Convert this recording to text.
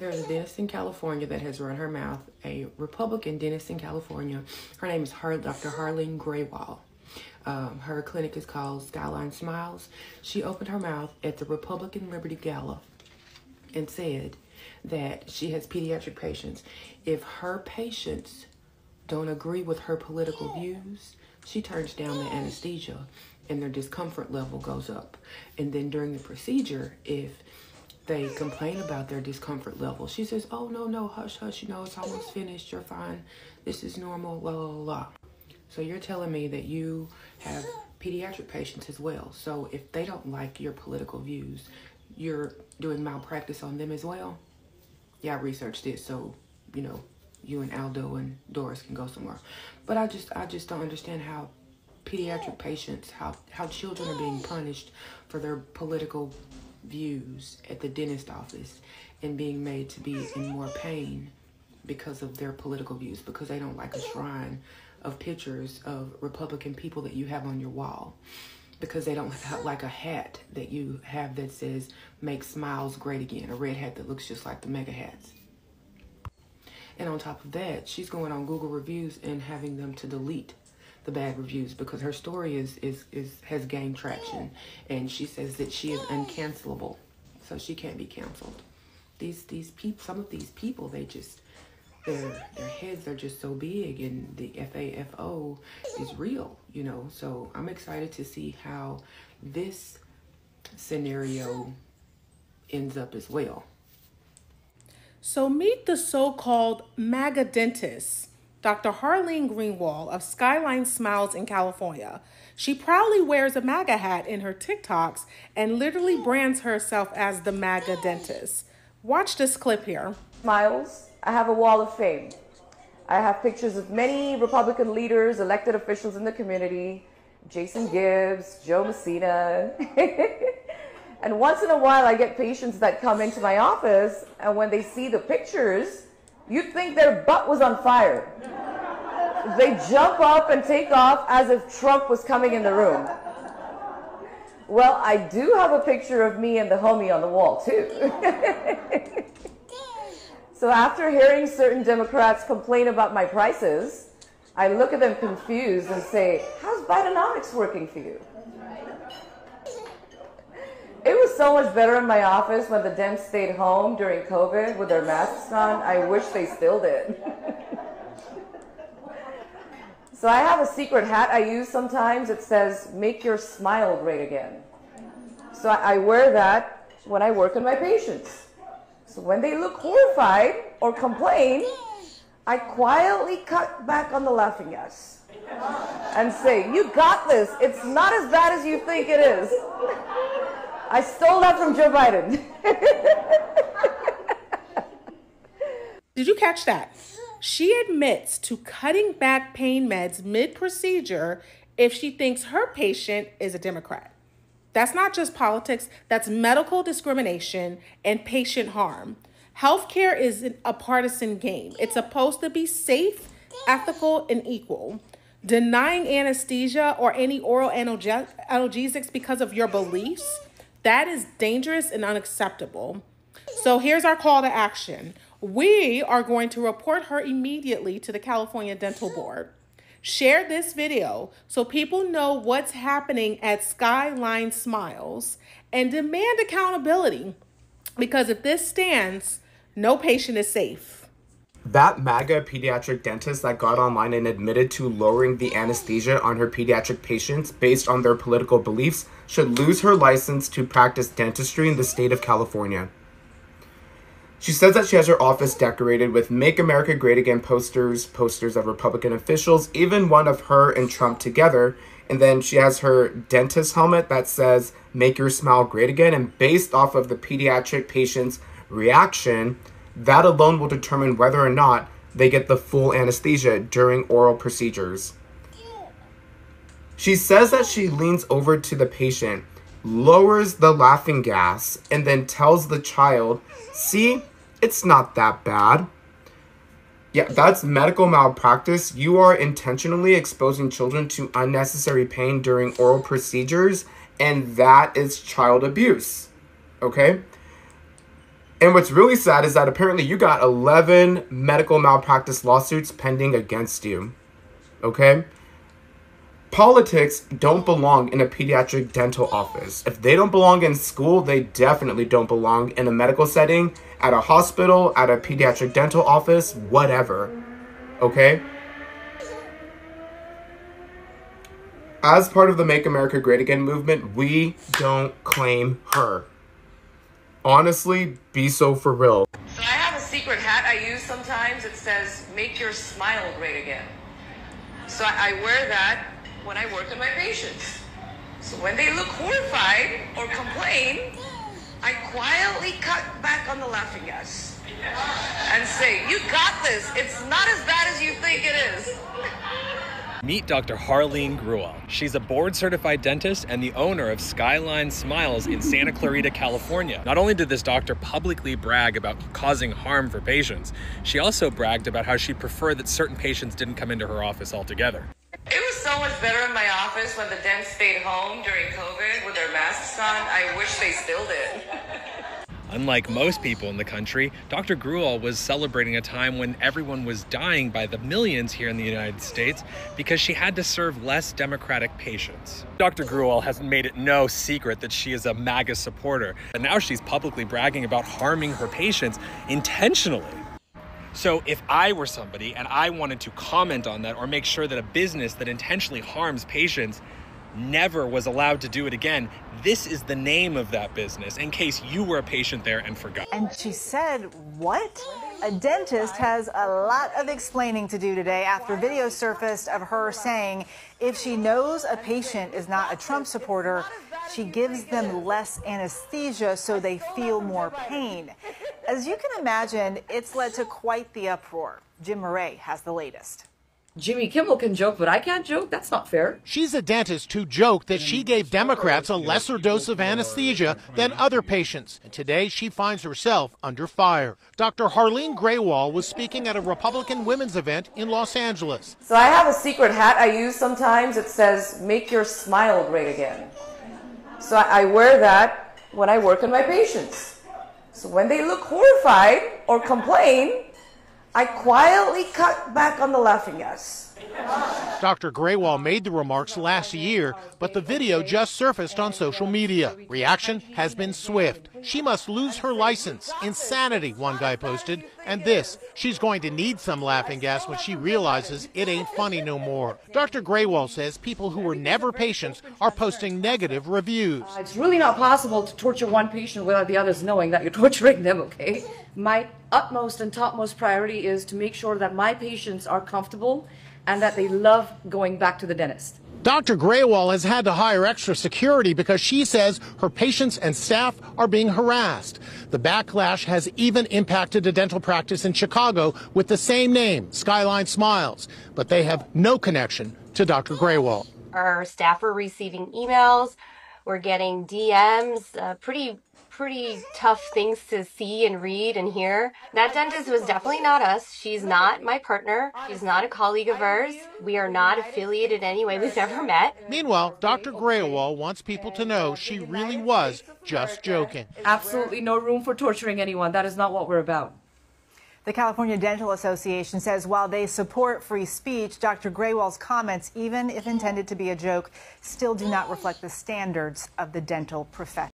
There's a dentist in California that has run her mouth, a Republican dentist in California. Her name is Dr. Harleen Graywall. Her clinic is called Skyline Smiles. She opened her mouth at the Republican Liberty Gala and said that she has pediatric patients. If her patients don't agree with her political views, she turns down the anesthesia and their discomfort level goes up. And then during the procedure, if they complain about their discomfort level, she says, oh, no, hush, it's almost finished, you're fine, this is normal, la, la, la. So you're telling me that you have pediatric patients as well. So if they don't like your political views, you're doing malpractice on them as well? Yeah, I researched it, so, you and Aldo and Doris can go somewhere. But I just don't understand how pediatric patients, how children are being punished for their political views at the dentist office and being made to be in more pain because of their political views, because they don't like a shrine of pictures of Republican people that you have on your wall, because they don't like a hat that you have that says make smiles great again, a red hat that looks just like the MAGA hats. And on top of that, she's going on Google reviews and having them to delete the bad reviews because her story has gained traction, and she says that she is uncancelable, so she can't be canceled. These people, some of these people, they just their heads are just so big, and the FAFO is real, So I'm excited to see how this scenario ends up as well. So meet the so-called MAGA dentist, Dr. Harleen Greenwald of Skyline Smiles in California. She proudly wears a MAGA hat in her TikToks and literally brands herself as the MAGA dentist. Watch this clip here. Smiles, I have a wall of fame. I have pictures of many Republican leaders, elected officials in the community, Jason Gibbs, Joe Messina. And once in a while, I get patients that come into my office, and when they see the pictures, you'd think their butt was on fire. They jump up and take off as if Trump was coming in the room. Well, I do have a picture of me and the homie on the wall, too. So after hearing certain Democrats complain about my prices, I look at them confused and say, how's Bidenomics working for you? It was so much better in my office when the Dems stayed home during COVID with their masks on. I wish they still did. So I have a secret hat I use sometimes. It says, make your smile great again. So I wear that when I work on my patients. So when they look horrified or complain, I quietly cut back on the laughing gas and say, you got this. It's not as bad as you think it is. I stole that from Joe Biden. Did you catch that? She admits to cutting back pain meds mid-procedure if she thinks her patient is a Democrat. That's not just politics, that's medical discrimination and patient harm. Healthcare isn't a partisan game. It's supposed to be safe, ethical, and equal. Denying anesthesia or any oral analgesics because of your beliefs, that is dangerous and unacceptable. So here's our call to action. We are going to report her immediately to the California Dental Board. Share this video so people know what's happening at Skyline Smiles and demand accountability, because if this stands, no patient is safe. That MAGA pediatric dentist that got online and admitted to lowering the anesthesia on her pediatric patients based on their political beliefs should lose her license to practice dentistry in the state of California. She says that she has her office decorated with Make America Great Again posters of Republican officials, even one of her and Trump together. And then she has her dentist helmet that says, Make Your Smile Great Again. And based off of the pediatric patient's reaction, that alone will determine whether or not they get the full anesthesia during oral procedures. She says that she leans over to the patient, lowers the laughing gas, and then tells the child, see, it's not that bad. Yeah, that's medical malpractice. You are intentionally exposing children to unnecessary pain during oral procedures, and that is child abuse, okay? And what's really sad is that apparently you got 11 medical malpractice lawsuits pending against you. Okay? Politics don't belong in a pediatric dental office. If they don't belong in school, they definitely don't belong in a medical setting, at a hospital, at a pediatric dental office, whatever. Okay? As part of the Make America Great Again movement, we don't claim her. Honestly, be so for real. So I have a secret hat I use sometimes. It says, make your smile great again. So I wear that when I work on my patients. So when they look horrified or complain, I quietly cut back on the laughing gas and say, you got this. It's not as bad as you think it is. Meet Dr. Harleen Gruel. She's a board-certified dentist and the owner of Skyline Smiles in Santa Clarita, California. Not only did this doctor publicly brag about causing harm for patients, she also bragged about how she preferred that certain patients didn't come into her office altogether. It was so much better in my office when the dents stayed home during COVID with their masks on. I wish they still did. Unlike most people in the country, Dr. Gruel was celebrating a time when everyone was dying by the millions here in the United States because she had to serve less Democratic patients. Dr. Gruel has made it no secret that she is a MAGA supporter, and now she's publicly bragging about harming her patients intentionally. So if I were somebody and I wanted to comment on that or make sure that a business that intentionally harms patients never was allowed to do it again, this is the name of that business, in case you were a patient there and forgot. And she said, what? A dentist has a lot of explaining to do today after video surfaced of her saying if she knows a patient is not a Trump supporter, she gives them less anesthesia so they feel more pain. As you can imagine, it's led to quite the uproar. Jim Murray has the latest. Jimmy Kimmel can joke, but I can't joke? That's not fair. She's a dentist who joked that she gave Democrats a lesser dose of anesthesia than other patients. And today she finds herself under fire. Dr. Harleen Gruel was speaking at a Republican women's event in Los Angeles. So I have a secret hat I use sometimes. It says, make your smile great again. So I wear that when I work on my patients. So when they look horrified or complain, I quietly cut back on the laughing gas. Dr. Gruel made the remarks last year, but the video just surfaced on social media. Reaction has been swift. She must lose her license. Insanity, one guy posted. And this, she's going to need some laughing gas when she realizes it ain't funny no more. Dr. Gruel says people who were never patients are posting negative reviews. It's really not possible to torture one patient without the others knowing that you're torturing them, okay? My utmost and topmost priority is to make sure that my patients are comfortable and that they love going back to the dentist. Dr. Gruel has had to hire extra security because she says her patients and staff are being harassed. The backlash has even impacted a dental practice in Chicago with the same name, Skyline Smiles, but they have no connection to Dr. Gruel. Our staff are receiving emails, we're getting DMs, pretty tough things to see and read and hear. That dentist was definitely not us. She's not my partner. She's not a colleague of ours. We are not affiliated in any way. We've never met. Meanwhile, Dr. Gruel wants people to know she really was just joking. Absolutely no room for torturing anyone. That is not what we're about. The California Dental Association says while they support free speech, Dr. Gruel's comments, even if intended to be a joke, still do not reflect the standards of the dental profession.